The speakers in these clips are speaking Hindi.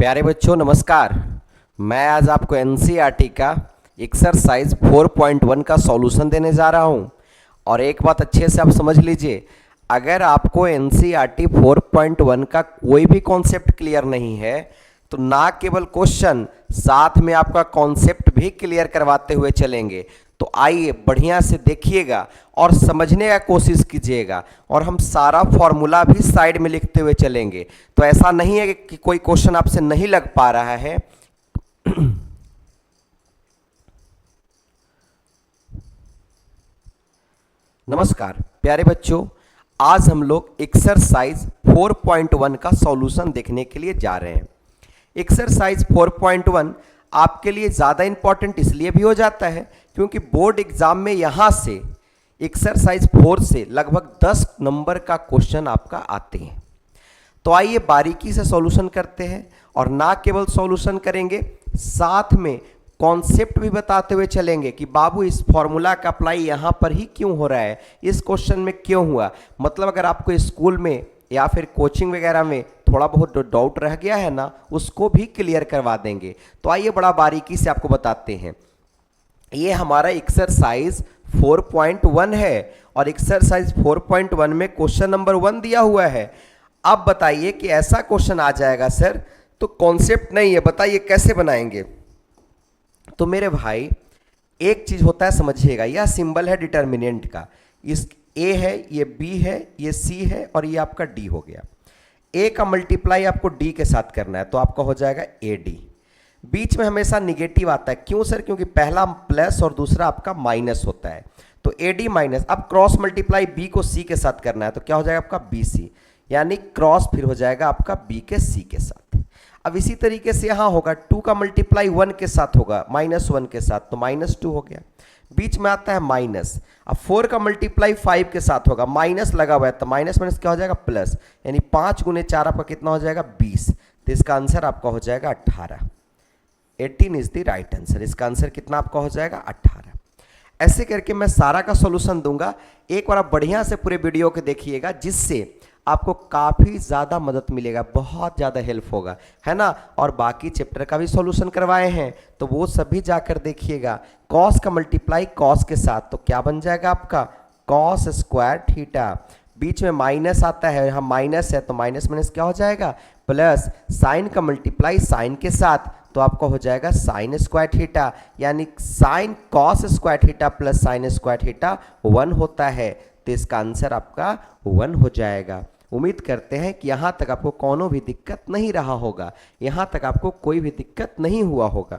प्यारे बच्चों नमस्कार। मैं आज आपको एनसीईआरटी का एक्सरसाइज 4.1 का सॉल्यूशन देने जा रहा हूं। और एक बात अच्छे से आप समझ लीजिए, अगर आपको एनसीईआरटी 4.1 का कोई भी कॉन्सेप्ट क्लियर नहीं है तो ना केवल क्वेश्चन, साथ में आपका कॉन्सेप्ट भी क्लियर करवाते हुए चलेंगे। तो आइए बढ़िया से देखिएगा और समझने का कोशिश कीजिएगा, और हम सारा फॉर्मूला भी साइड में लिखते हुए चलेंगे। तो ऐसा नहीं है कि कोई क्वेश्चन आपसे नहीं लग पा रहा है। नमस्कार प्यारे बच्चों, आज हम लोग एक्सरसाइज 4.1 का सॉल्यूशन देखने के लिए जा रहे हैं। एक्सरसाइज 4.1 आपके लिए ज़्यादा इंपॉर्टेंट इसलिए भी हो जाता है क्योंकि बोर्ड एग्जाम में यहाँ से एक्सरसाइज 4 से लगभग 10 नंबर का क्वेश्चन आपका आते हैं। तो आइए बारीकी से सॉल्यूशन करते हैं, और ना केवल सॉल्यूशन करेंगे, साथ में कॉन्सेप्ट भी बताते हुए चलेंगे कि बाबू इस फॉर्मूला का अप्लाई यहाँ पर ही क्यों हो रहा है, इस क्वेश्चन में क्यों हुआ। मतलब अगर आपको स्कूल में या फिर कोचिंग वगैरह में थोड़ा बहुत डाउट रह गया है ना, उसको भी क्लियर करवा देंगे। तो आइए बड़ा बारीकी से आपको बताते हैं। ये हमारा एक्सरसाइज 4.1 है, और एक्सरसाइज 4.1 में क्वेश्चन नंबर 1 दिया हुआ है। अब बताइए कि ऐसा क्वेश्चन आ जाएगा सर तो कॉन्सेप्ट नहीं है, बताइए कैसे बनाएंगे। तो मेरे भाई एक चीज होता है, समझिएगा, यह सिंबल है डिटर्मिनेंट का। इस ए है, ये बी है, ये सी है, और ये आपका डी हो गया। ए का मल्टीप्लाई आपको डी के साथ करना है, तो आपका हो जाएगा ए डी। बीच में हमेशा निगेटिव आता है, क्यों सर? क्योंकि पहला प्लस और दूसरा आपका माइनस होता है। तो ए डी माइनस, अब क्रॉस मल्टीप्लाई बी को सी के साथ करना है, तो क्या हो जाएगा आपका बी सी, यानी क्रॉस फिर हो जाएगा आपका बी के सी के साथ। अब इसी तरीके से यहां होगा 2 का मल्टीप्लाई 1 के साथ होगा, -1 के साथ, तो -2 हो गया। बीच में आता है माइनस। अब 4 का मल्टीप्लाई 5 के साथ होगा, माइनस लगा हुआ है, तो माइनस माइनस क्या हो जाएगा प्लस, यानी 5 × 4 आपका कितना हो जाएगा 20। तो इसका आंसर आपका हो जाएगा 18। 18 इज द राइट आंसर। इसका आंसर कितना आपका हो जाएगा 18। ऐसे करके मैं सारा का सॉल्यूशन दूंगा, एक बार आप बढ़िया से पूरे वीडियो को देखिएगा, जिससे आपको काफ़ी ज़्यादा मदद मिलेगा, बहुत ज़्यादा हेल्प होगा, है ना। और बाकी चैप्टर का भी सॉल्यूशन करवाए हैं, तो वो सभी जाकर देखिएगा। कॉस का मल्टीप्लाई कॉस के साथ, तो क्या बन जाएगा आपका कॉस स्क्वायर थीटा। बीच में माइनस आता है, यहाँ माइनस है, तो माइनस माइनस क्या हो जाएगा प्लस। साइन का मल्टीप्लाई साइन के साथ, तो आपका हो जाएगा साइन स्क्वायर थीटा, यानी sine cos square theta plus sine square theta 1 होता है। तो इसका आंसर आपका 1 हो जाएगा। उम्मीद करते हैं कि यहाँ तक आपको कोनो भी दिक्कत नहीं रहा होगा, यहाँ तक आपको कोई भी दिक्कत नहीं हुआ होगा।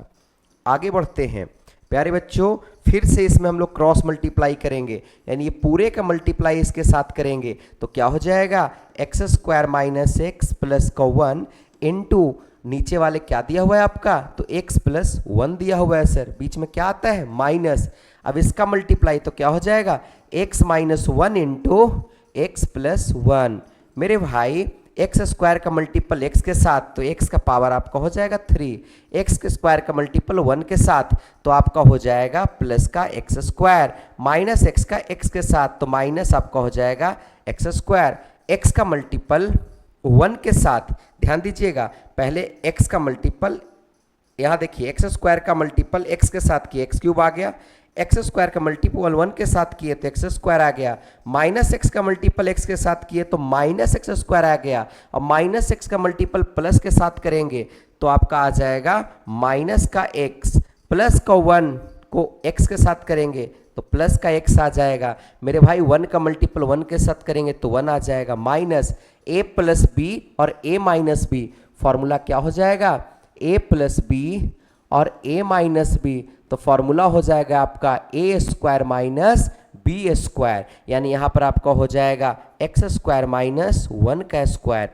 आगे बढ़ते हैं प्यारे बच्चों, फिर से इसमें हम लोग क्रॉस मल्टीप्लाई करेंगे, यानी ये पूरे का मल्टीप्लाई इसके साथ करेंगे, तो क्या हो जाएगा x square minus x plus का 1 इंटू नीचे वाले क्या दिया हुआ है आपका, तो x प्लस 1 दिया हुआ है सर। बीच में क्या आता है माइनस। अब इसका मल्टीप्लाई तो क्या हो जाएगा x minus 1 into x plus 1। मेरे भाई एक्स स्क्वायर का मल्टीपल x के साथ, तो x का पावर आपका हो जाएगा 3। x के स्क्वायर का मल्टीपल 1 के साथ, तो आपका हो जाएगा प्लस का एक्स स्क्वायर, माइनस x का x के साथ, तो माइनस आपका हो जाएगा एक्स स्क्वायर। x का मल्टीपल 1 के साथ, ध्यान दीजिएगा, पहले x का मल्टीपल, यहाँ देखिए एक्स स्क्वायर का मल्टीपल x के साथ किए एक्स क्यूब आ गया, एक्स स्क्वायर का मल्टीपल 1 के साथ किए तो एक्स स्क्वायर आ गया, माइनस एक्स का मल्टीपल एक्स के साथ किए तो माइनस एक्स स्क्वायर आ गया, और माइनस एक्स का मल्टीपल प्लस के साथ करेंगे तो आपका आ जाएगा माइनस का एक्स, प्लस का 1 को एक्स के साथ करेंगे तो प्लस का एक्स आ जाएगा। मेरे भाई 1 का मल्टीपल 1 के साथ करेंगे तो 1 आ जाएगा, माइनस a प्लस बी और a माइनस बी। फॉर्मूला क्या हो जाएगा a प्लस बी और a माइनस बी, तो फॉर्मूला हो जाएगा आपका a square minus B square, यानी यहाँ पर आपका हो जाएगा एक्स स्क्वायर माइनस 1 का स्क्वायर।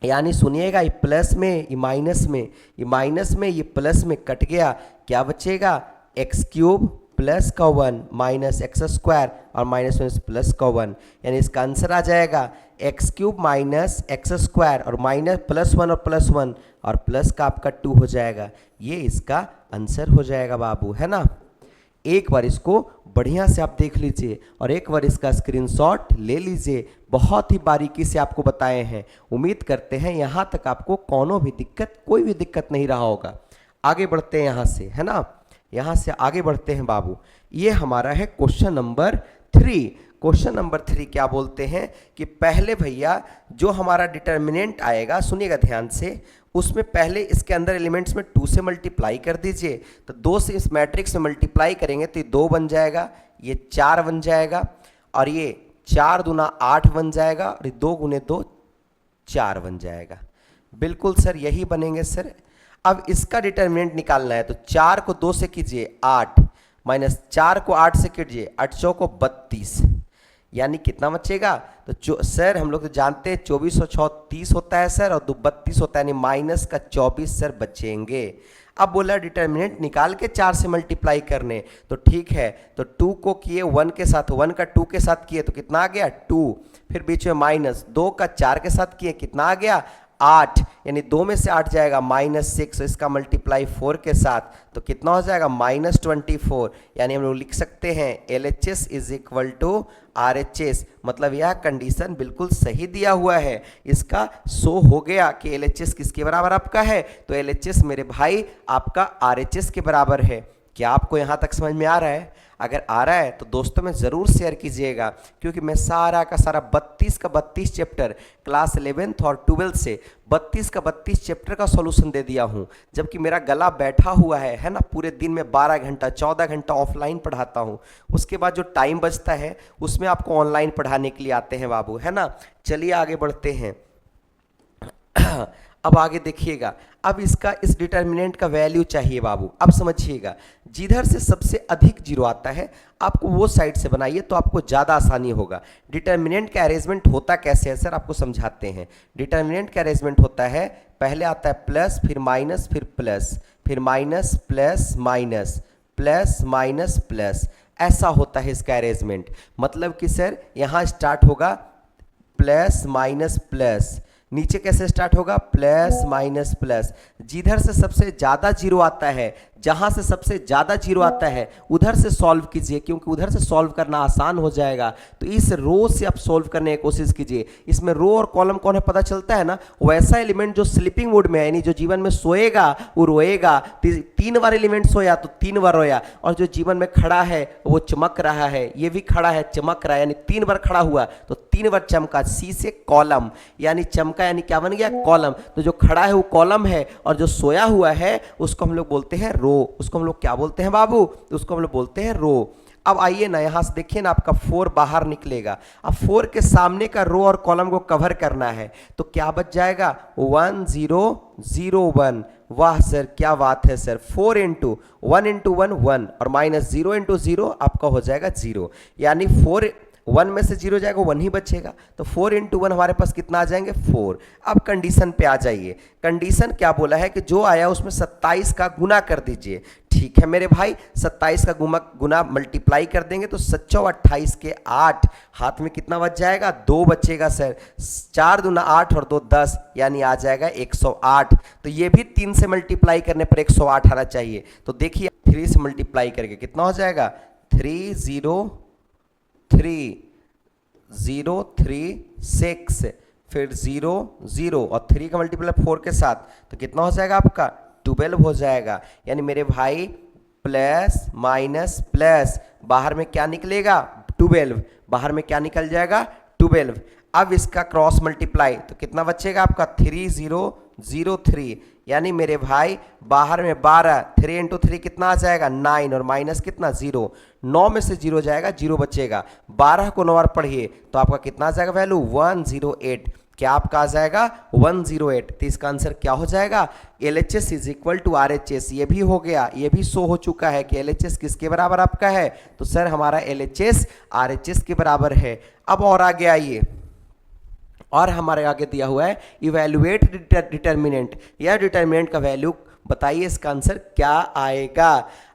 यानी सुनिएगा, ये प्लस में ये माइनस में, ये माइनस में ये प्लस में कट गया, क्या बचेगा एक्स क्यूब प्लस का 1 माइनस एक्स स्क्वायर और माइनस माइनस प्लस का 1, यानी इसका आंसर आ जाएगा x cube minus x square और माइनस प्लस 1 और प्लस 1 और प्लस का आपका 2 हो जाएगा। ये इसका आंसर हो जाएगा बाबू, है ना। एक बार इसको बढ़िया से आप देख लीजिए और एक बार इसका स्क्रीनशॉट ले लीजिए। बहुत ही बारीकी से आपको बताए हैं। उम्मीद करते हैं यहाँ तक आपको कोई भी दिक्कत नहीं रहा होगा। आगे बढ़ते हैं यहाँ से, है ना, यहाँ से आगे बढ़ते हैं बाबू। ये हमारा है क्वेश्चन नंबर 3। क्वेश्चन नंबर 3 क्या बोलते हैं कि पहले भैया जो हमारा डिटर्मिनेंट आएगा, सुनिएगा ध्यान से, उसमें पहले इसके अंदर एलिमेंट्स में 2 से मल्टीप्लाई कर दीजिए। तो 2 से इस मैट्रिक्स में मल्टीप्लाई करेंगे तो ये 2 बन जाएगा, ये 4 बन जाएगा, और ये 4 दूना 8 बन जाएगा, और ये 2 गुने 2 4 बन जाएगा। बिल्कुल सर यही बनेंगे सर। अब इसका डिटर्मिनेंट निकालना है तो 4 को 2 से कीजिए 8, माइनस 4 को 8 से कीजिए 8 चौको 32, यानी कितना बचेगा। तो सर हम लोग तो जानते हैं 24 और 6 30 होता है सर, और 2 32 होता है, यानी माइनस का 24 सर बचेंगे। अब बोला डिटर्मिनेंट निकाल के 4 से मल्टीप्लाई करने, तो ठीक है, तो 2 को किए 1 के साथ, 1 का 2 के साथ किए तो कितना आ गया 2, फिर बीच में माइनस 2 का 4 के साथ किए कितना आ गया 8, यानी 2 में से 8 जाएगा -6, इसका मल्टीप्लाई 4 के साथ तो कितना हो जाएगा -24, यानी हम लोग लिख सकते हैं LHS is equal to RHS। मतलब यह कंडीशन बिल्कुल सही दिया हुआ है। इसका शो हो गया कि LHS किसके बराबर आपका है, तो LHS मेरे भाई आपका RHS के बराबर है। क्या आपको यहाँ तक समझ में आ रहा है? अगर आ रहा है तो दोस्तों में ज़रूर शेयर कीजिएगा, क्योंकि मैं सारा का सारा 32 का 32 चैप्टर क्लास 11th और 12th से 32 का 32 चैप्टर का सॉल्यूशन दे दिया हूँ। जबकि मेरा गला बैठा हुआ है ना, पूरे दिन में 12 घंटा 14 घंटा ऑफलाइन पढ़ाता हूँ, उसके बाद जो टाइम बचता है उसमें आपको ऑनलाइन पढ़ाने के लिए आते हैं बाबू, है ना। चलिए आगे बढ़ते हैं। अब आगे देखिएगा, अब इसका इस डिटर्मिनेंट का वैल्यू चाहिए बाबू। अब समझिएगा, जिधर से सबसे अधिक जीरो आता है आपको वो साइड से बनाइए तो आपको ज़्यादा आसानी होगा। डिटर्मिनेंट का अरेंजमेंट होता कैसे है सर, आपको समझाते हैं। डिटर्मिनेंट का अरेंजमेंट होता है, पहले आता है प्लस, फिर माइनस, फिर प्लस, फिर minus plus minus plus minus plus, ऐसा होता है इसका अरेंजमेंट। मतलब कि सर यहाँ स्टार्ट होगा प्लस माइनस प्लस, नीचे कैसे स्टार्ट होगा प्लस माइनस प्लस। जिधर से सबसे ज़्यादा जीरो आता है, जहाँ से सबसे ज़्यादा जीरो आता है उधर से सॉल्व कीजिए, क्योंकि उधर से सॉल्व करना आसान हो जाएगा। तो इस रो से आप सॉल्व करने की कोशिश कीजिए। इसमें रो और कॉलम कौन है पता चलता है ना, वैसा एलिमेंट जो स्लीपिंग मोड में है, यानी जो जीवन में सोएगा वो रोएगा। 3 बार एलिमेंट सोया तो 3 बार रोया, और जो जीवन में खड़ा है वो चमक रहा है, ये भी खड़ा है चमक रहा है, यानी 3 बार खड़ा हुआ तो 3 बार चमका। सी से कॉलम, यानी चमका, यानी क्या बन गया कॉलम। तो जो खड़ा है वो कॉलम है, और जो सोया हुआ है उसको हम लोग बोलते हैं रो। उसको हम लोग क्या बोलते हैं बाबू, उसको हम लोग बोलते हैं रो। अब आइए ना, यहां से देखिए ना, आपका 4 बाहर निकलेगा। अब 4 के सामने का रो और कॉलम को कवर करना है, तो क्या बच जाएगा 1 0 0 1। वाह सर क्या बात है सर, 4 इंटू 1 इंटू 1 1, और माइनस 0 इंटू 0 आपका हो जाएगा 0, यानी 4 1 में से 0 जाएगा 1 ही बचेगा। तो 4 इंटू 1 हमारे पास कितना आ जाएंगे 4। अब कंडीशन पे आ जाइए। कंडीशन क्या बोला है कि जो आया उसमें 27 का गुना कर दीजिए। ठीक है मेरे भाई, 27 का गुना मल्टीप्लाई कर देंगे तो 7 28 के 8, हाथ में कितना बच जाएगा 2 बचेगा सर। 4 दूना 8 और 2 10, यानी आ जाएगा 108। तो ये भी 3 से मल्टीप्लाई करने पर 108 आना चाहिए। तो देखिए 3 से मल्टीप्लाई करके कितना हो जाएगा 3 0 3 0 3 6, फिर 0 0 और 3 का मल्टीप्लाई 4 के साथ तो कितना हो जाएगा आपका 12 हो जाएगा। यानी मेरे भाई प्लस माइनस प्लस, बाहर में क्या निकलेगा 12, बाहर में क्या निकल जाएगा 12। अब इसका क्रॉस मल्टीप्लाई तो कितना बचेगा आपका 3 0 0 3, यानी मेरे भाई बाहर में 12, 3 इंटू 3 कितना आ जाएगा 9, और माइनस कितना 0, 9 में से 0 जाएगा 0 बचेगा। 12 को 9 बार पढ़िए तो आपका कितना आ जाएगा वैल्यू 108। क्या आपका आ जाएगा 108। तो इसका आंसर क्या हो जाएगा LHS is equal to RHS। ये भी हो गया, ये भी शो हो चुका है कि LHS किसके बराबर आपका है, तो सर हमारा LHS RHS के बराबर है। अब और आगे आइए, और हमारे आगे दिया हुआ है इवैल्यूएट डिटर्मिनेंट। यह डिटर्मिनेंट का वैल्यू बताइए, इसका आंसर क्या आएगा।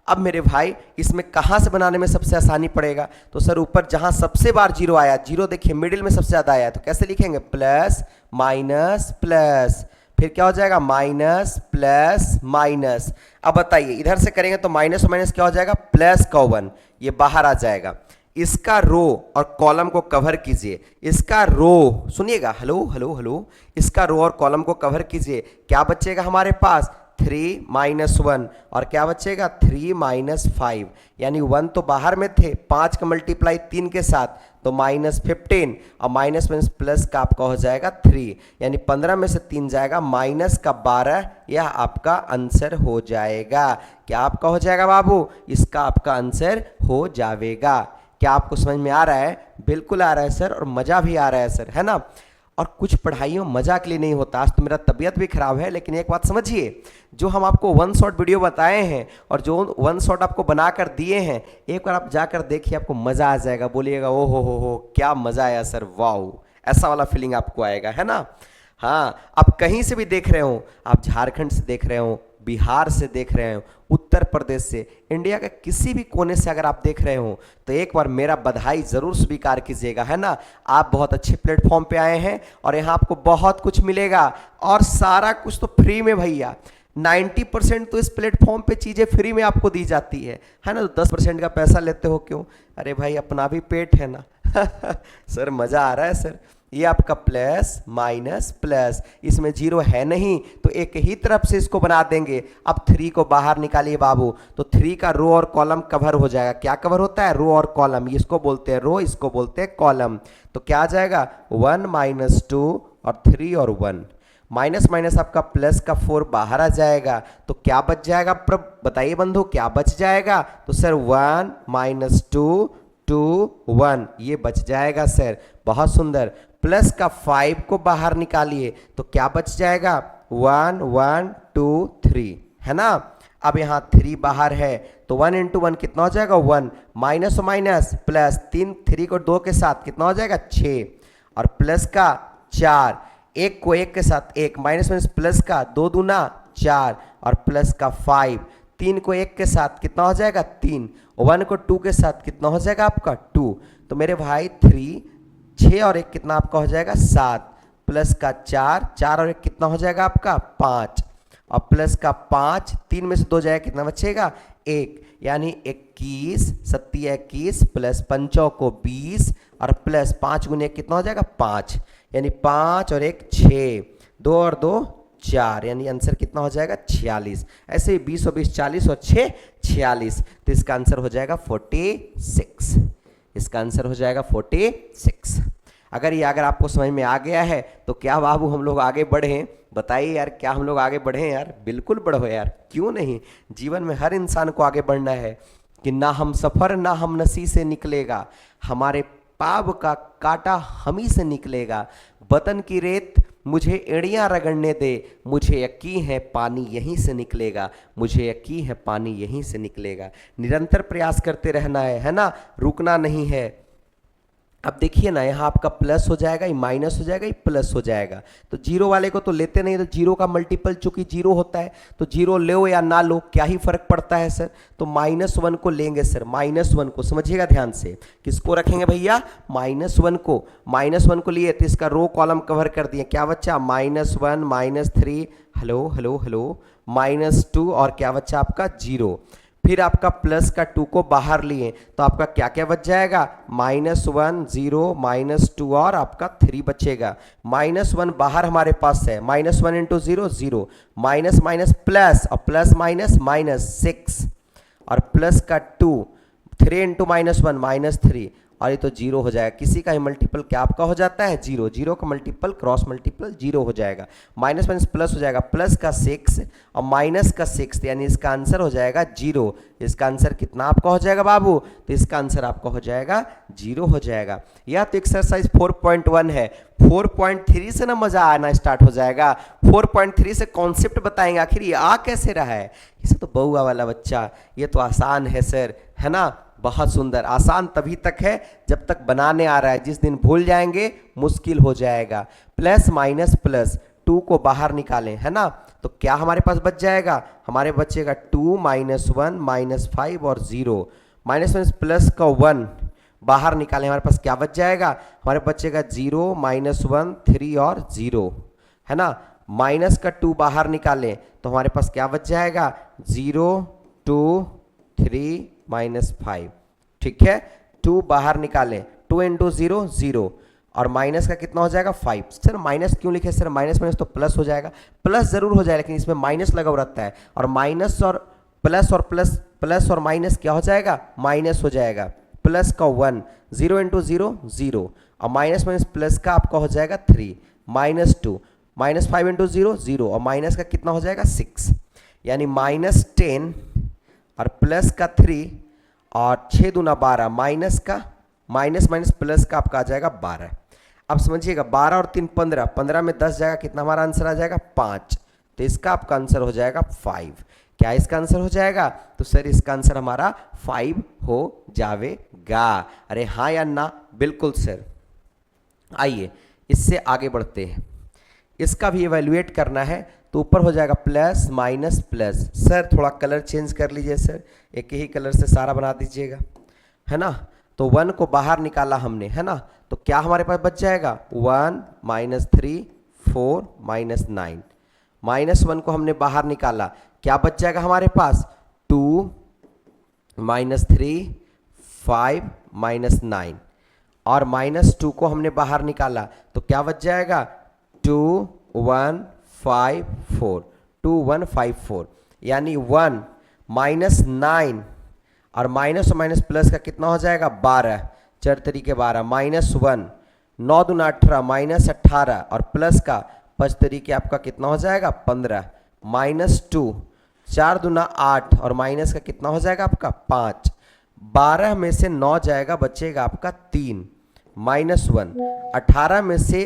अब मेरे भाई इसमें कहाँ से बनाने में सबसे आसानी पड़ेगा, तो सर ऊपर जहाँ सबसे बार 0 आया, 0 देखिए मिडिल में सबसे ज़्यादा आया, तो कैसे लिखेंगे प्लस माइनस प्लस फिर क्या हो जाएगा माइनस प्लस माइनस। अब बताइए इधर से करेंगे तो माइनस और माइनस क्या हो जाएगा प्लस का 1, ये बाहर आ जाएगा। इसका रो और कॉलम को कवर कीजिए, इसका रो सुनिएगा, हेलो हेलो हेलो, इसका रो और कॉलम को कवर कीजिए, क्या बचेगा हमारे पास 3 माइनस 1 और क्या बचेगा 3 माइनस 5, यानी 1 तो बाहर में थे, 5 का मल्टीप्लाई 3 के साथ तो माइनस 15 और माइनस माइनस प्लस का आपका हो जाएगा 3, यानी 15 में से 3 जाएगा माइनस का 12, यह आपका आंसर हो जाएगा। क्या आपका हो जाएगा बाबू, इसका आपका आंसर हो जाएगा। क्या आपको समझ में आ रहा है? बिल्कुल आ रहा है सर, और मज़ा भी आ रहा है सर, है ना। और कुछ पढ़ाइयों मजा के लिए नहीं होता। आज तो मेरा तबीयत भी खराब है, लेकिन एक बात समझिए, जो हम आपको 1 शॉट वीडियो बताए हैं और जो 1 शॉट आपको बनाकर दिए हैं, एक बार आप जाकर देखिए, आपको मज़ा आ जाएगा, बोलिएगा ओ हो क्या मज़ा आया सर, वाओ, ऐसा वाला फीलिंग आपको आएगा, है ना। हाँ, आप कहीं से भी देख रहे हो, आप झारखंड से देख रहे हो, बिहार से देख रहे हो, उत्तर प्रदेश से, इंडिया के किसी भी कोने से अगर आप देख रहे हो तो एक बार मेरा बधाई ज़रूर स्वीकार कीजिएगा, है ना। आप बहुत अच्छे प्लेटफॉर्म पे आए हैं और यहाँ आपको बहुत कुछ मिलेगा और सारा कुछ तो फ्री में भैया। 90% तो इस प्लेटफॉर्म पे चीज़ें फ्री में आपको दी जाती है ना। तो 10% का पैसा लेते हो क्यों? अरे भाई अपना भी पेट है ना। सर मज़ा आ रहा है सर। ये आपका प्लस माइनस प्लस, इसमें जीरो है नहीं तो एक ही तरफ से इसको बना देंगे। अब 3 को बाहर निकालिए बाबू, तो 3 का रो और कॉलम कवर हो जाएगा। क्या कवर होता है? रो और कॉलम। इसको बोलते हैं रो, इसको बोलते हैं कॉलम। तो क्या आ जाएगा 1 माइनस 2 और 3 और 1, माइनस माइनस आपका प्लस का 4 बाहर आ जाएगा। तो क्या बच जाएगा? बताइए बंधु, क्या बच जाएगा? तो सर 1 माइनस 2 2 1, ये बच जाएगा सर। बहुत सुंदर। प्लस का 5 को बाहर निकालिए तो क्या बच जाएगा? 1 1 2 3, है ना। अब यहाँ 3 बाहर है तो 1 इंटू 1 कितना हो जाएगा 1, माइनस और माइनस प्लस, 3 को 2 के साथ कितना हो जाएगा 6, और प्लस का 4, 1 को 1 के साथ 1, माइनस माइनस प्लस का 2 दूना 4, और प्लस का 5, 3 को 1 के साथ कितना हो जाएगा 3, 1 को 2 के साथ कितना हो जाएगा आपका 2। तो मेरे भाई 3, 6 और 1 कितना आपका हो जाएगा 7, प्लस का 4, 4 और 1 कितना हो जाएगा आपका 5, और प्लस का 5, 3 में से 2 जाएगा कितना बचेगा 1, यानी 21, 7 21 प्लस 5 को 20, और प्लस 5 गुने 1 कितना हो जाएगा 5, यानी 5 और 1 6, 2 और 2 4, यानी आंसर कितना हो जाएगा 46। ऐसे ही 20 और 20 40 और 6 46, तो इसका आंसर हो जाएगा 46। इसका आंसर हो जाएगा 46। अगर आपको समझ में आ गया है तो क्या बाबू हम लोग आगे बढ़ें? बताइए यार, क्या हम लोग आगे बढ़ें यार? बिल्कुल बढ़ो यार, क्यों नहीं। जीवन में हर इंसान को आगे बढ़ना है कि ना हम सफ़र ना हम नसी से निकलेगा, हमारे पाप का कांटा हम ही से निकलेगा। वतन की रेत मुझे एड़ियाँ रगड़ने दे, मुझे यकीन है पानी यहीं से निकलेगा, मुझे यकीन है पानी यहीं से निकलेगा। निरंतर प्रयास करते रहना है ना, रुकना नहीं है। अब देखिए ना, यहाँ आपका प्लस हो जाएगा, ये माइनस हो जाएगा, ये प्लस हो जाएगा। तो जीरो वाले को तो लेते नहीं, तो जीरो का मल्टीपल चूंकि जीरो होता है तो जीरो लो या ना लो क्या ही फर्क पड़ता है सर। तो -1 को लेंगे सर, -1 को समझिएगा ध्यान से। किसको रखेंगे भैया? -1 को। -1 को लिए तो इसका रो कॉलम कवर कर दिए, क्या बच्चा -1 -3, हेलो हेलो हेलो, -2 और क्या बच्चा आपका 0। फिर आपका प्लस का 2 को बाहर लिए तो आपका क्या क्या बच जाएगा? -1 0 -2 और आपका 3 बचेगा। -1 बाहर हमारे पास है, -1 इंटू 0 0, माइनस माइनस प्लस और प्लस माइनस माइनस 6, और प्लस का 2, 3 इंटू -1 -3, और ये तो 0 हो जाएगा। किसी का ही मल्टीपल क्या आपका हो जाता है 0, 0 का मल्टीपल क्रॉस मल्टीपल 0 हो जाएगा। माइनस माइनस प्लस हो जाएगा, प्लस का 6 और माइनस का 6, यानी इसका आंसर हो जाएगा 0। इसका आंसर कितना आपका हो जाएगा बाबू? तो इसका आंसर आपका हो जाएगा 0 हो जाएगा। यह तो एक्सरसाइज 4.1 है। 4.3 से ना मजा आना स्टार्ट हो जाएगा। 4.3 से कॉन्सेप्ट बताएंगे आखिर ये आ कैसे रहा है। इसे तो बउआ वाला बच्चा, ये तो आसान है सर, है ना। बहुत सुंदर। आसान तभी तक है जब तक बनाने आ रहा है, जिस दिन भूल जाएंगे मुश्किल हो जाएगा। प्लस माइनस प्लस 2 को बाहर निकालें, है ना। तो क्या हमारे पास बच जाएगा? हमारे बचेगा 2 -1 -5 और 0, माइनस माइनस प्लस का 1 बाहर निकालें, हमारे पास क्या बच जाएगा? हमारे बचेगा 0 -1 3 और 0, है ना। माइनस का 2 बाहर निकालें तो हमारे पास क्या बच जाएगा 0 2 3 -5। ठीक है, 2 बाहर निकालें, 2 इंटू 0 0 और माइनस का कितना हो जाएगा 5। सर माइनस क्यों लिखे सर, माइनस माइनस तो प्लस हो जाएगा, प्लस जरूर हो जाएगा लेकिन इसमें माइनस लगा हुआ रहता है और माइनस और प्लस प्लस और माइनस क्या हो जाएगा माइनस हो जाएगा। प्लस का 1 0 इंटू 0 0 और माइनस माइनस प्लस का आपका हो जाएगा 3 -2 -5 इंटू 0 0 और माइनस का कितना हो जाएगा 6 यानी -10 और प्लस का 3 और 6 दूना 12 माइनस का माइनस माइनस प्लस का आपका आ जाएगा 12। अब समझिएगा 12 और 3 15, 15 में 10 जाएगा, कितना हमारा आंसर आ जाएगा 5। तो इसका आपका आंसर हो जाएगा 5। क्या इसका आंसर हो जाएगा, तो सर इसका आंसर हमारा 5 हो जाएगा। अरे हाँ या ना, बिल्कुल सर। आइए इससे आगे बढ़ते हैं, इसका भी इवैल्यूएट करना है तो ऊपर हो जाएगा प्लस माइनस प्लस। सर थोड़ा कलर चेंज कर लीजिए सर, एक ही कलर से सारा बना दीजिएगा, है ना। तो 1 को बाहर निकाला हमने, है ना, तो क्या हमारे पास बच जाएगा 1 -3 4 -9। -1 को हमने बाहर निकाला, क्या बच जाएगा हमारे पास 2 -3 5 -9 और -2 को हमने बाहर निकाला तो क्या बच जाएगा 2 1 5 4 2 1 5 4 यानी 1 -9 और माइनस और माइनस प्लस का कितना हो जाएगा 12, 4 तरीके 12 -1 9 दूना 18 -18 और प्लस का 5 तरीके आपका कितना हो जाएगा 15 -2 4 दूना 8 और माइनस का कितना हो जाएगा आपका 5। 12 में से 9 जाएगा, बचेगा आपका 3 -1। 18 में से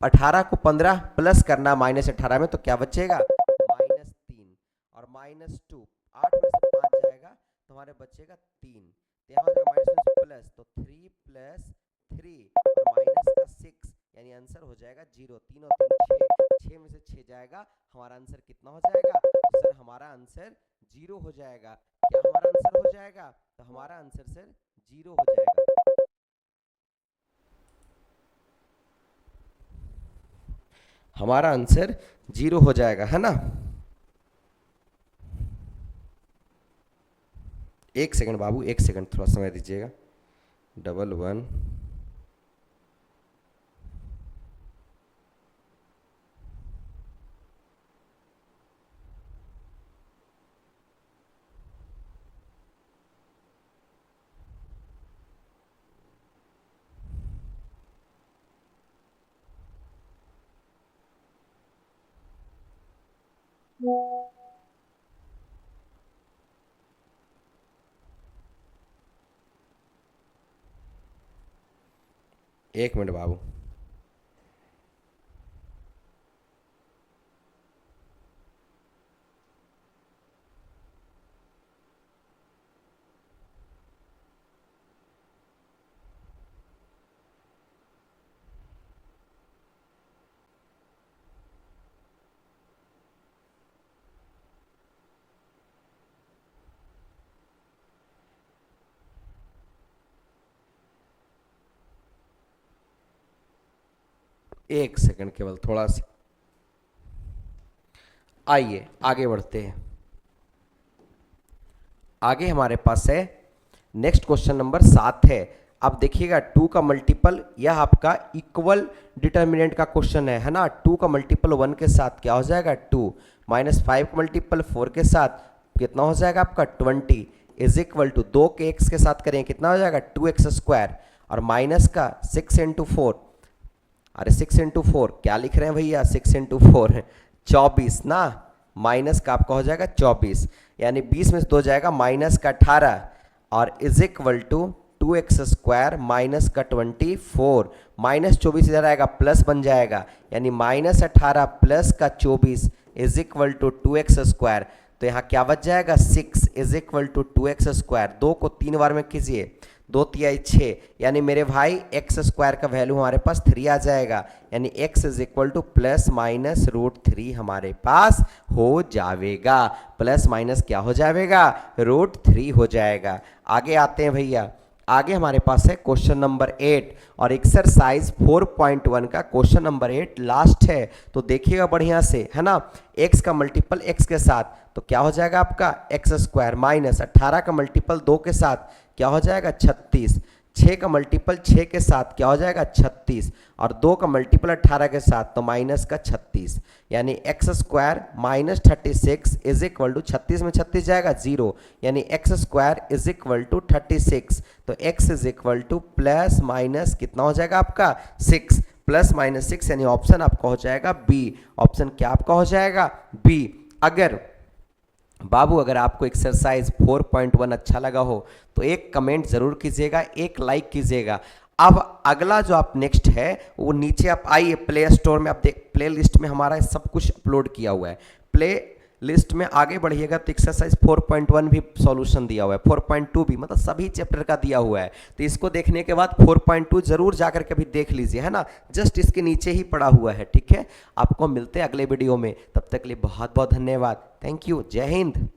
18 को 15 प्लस करना -18 में तो क्या बचेगा -3 और -2 8 में से 5 जाएगा तो हमारे बचेगा 3। तो यहाँ हो जाएगा माइनस प्लस तो 3 + 3 और माइनस का 6 यानी आंसर हो जाएगा 0। 3 और 3 6, 6 में से 6 जाएगा, हमारा आंसर कितना हो जाएगा, तो सर हमारा आंसर 0 हो जाएगा। क्या हमारा आंसर हो जाएगा, तो हमारा आंसर सर 0 हो जाएगा। हमारा आंसर 0 हो जाएगा, है ना। एक सेकंड बाबू, एक सेकंड, थोड़ा समय दीजिएगा। 11 एक मिनट बाबू। एक सेकंड केवल, थोड़ा सा। आइए आगे बढ़ते हैं। आगे हमारे पास है नेक्स्ट क्वेश्चन नंबर 7 है। अब देखिएगा 2 का मल्टीपल, यह आपका इक्वल डिटर्मिनेंट का क्वेश्चन है ना। 2 का मल्टीपल 1 के साथ क्या हो जाएगा 2 -5 का मल्टीपल 4 के साथ कितना हो जाएगा आपका 20 इज इक्वल टू 2 के x के साथ करें कितना हो जाएगा 2x² और माइनस का 6 × 4। अरे 6 × 4 क्या लिख रहे हैं भैया, 6 × 4 24 ना, माइनस का आपका हो जाएगा 24 यानी 20 में से 2 जाएगा माइनस का 18 और is equal to 2x² minus का 24 -24 इधर आएगा प्लस बन जाएगा यानी -18 प्लस का 24 इज इक्वल टू 2x²। तो यहाँ क्या बच जाएगा 6 इज इक्वल टू 2x²। 2 को 3 बार में कीजिए, 2 तिहाई 6 यानी मेरे भाई x² का वैल्यू हमारे पास 3 आ जाएगा यानी x इज इक्वल टू +-√3 हमारे पास हो जाएगा। प्लस माइनस क्या हो जाएगा √3 हो जाएगा। आगे आते हैं भैया, आगे हमारे पास है क्वेश्चन नंबर 8 और एक्सरसाइज 4.1 का क्वेश्चन नंबर 8 लास्ट है, तो देखिएगा बढ़िया से, है ना। x का मल्टीपल x के साथ तो क्या हो जाएगा आपका एक्स स्क्वायर माइनस 18 का मल्टीपल 2 के साथ क्या हो जाएगा 36, 6 का मल्टीपल 6 के साथ क्या हो जाएगा 36 और 2 का मल्टीपल 18 के साथ तो माइनस का 36, यानी x square minus 36 is equal to 36 में 36 जाएगा 0, यानी x square is equal to 36। तो x is equal to plus minus कितना हो जाएगा आपका 6, प्लस माइनस 6, यानी ऑप्शन आपका हो जाएगा बी। ऑप्शन क्या आपका हो जाएगा बी। अगर बाबू अगर आपको एक्सरसाइज 4.1 अच्छा लगा हो तो एक कमेंट जरूर कीजिएगा, एक लाइक कीजिएगा। अब अगला जो आप नेक्स्ट है वो नीचे आप आइए प्ले स्टोर में, आप देख प्ले लिस्ट में हमारा सब कुछ अपलोड किया हुआ है। प्ले लिस्ट में आगे बढ़िएगा तो एक्सरसाइज 4.1 भी सॉल्यूशन दिया हुआ है, 4.2 भी, मतलब सभी चैप्टर का दिया हुआ है। तो इसको देखने के बाद 4.2 जरूर जाकर के भी देख लीजिए, है ना, जस्ट इसके नीचे ही पड़ा हुआ है। ठीक है, आपको मिलते हैं अगले वीडियो में, तब तक के लिए बहुत बहुत धन्यवाद। थैंक यू, जय हिंद।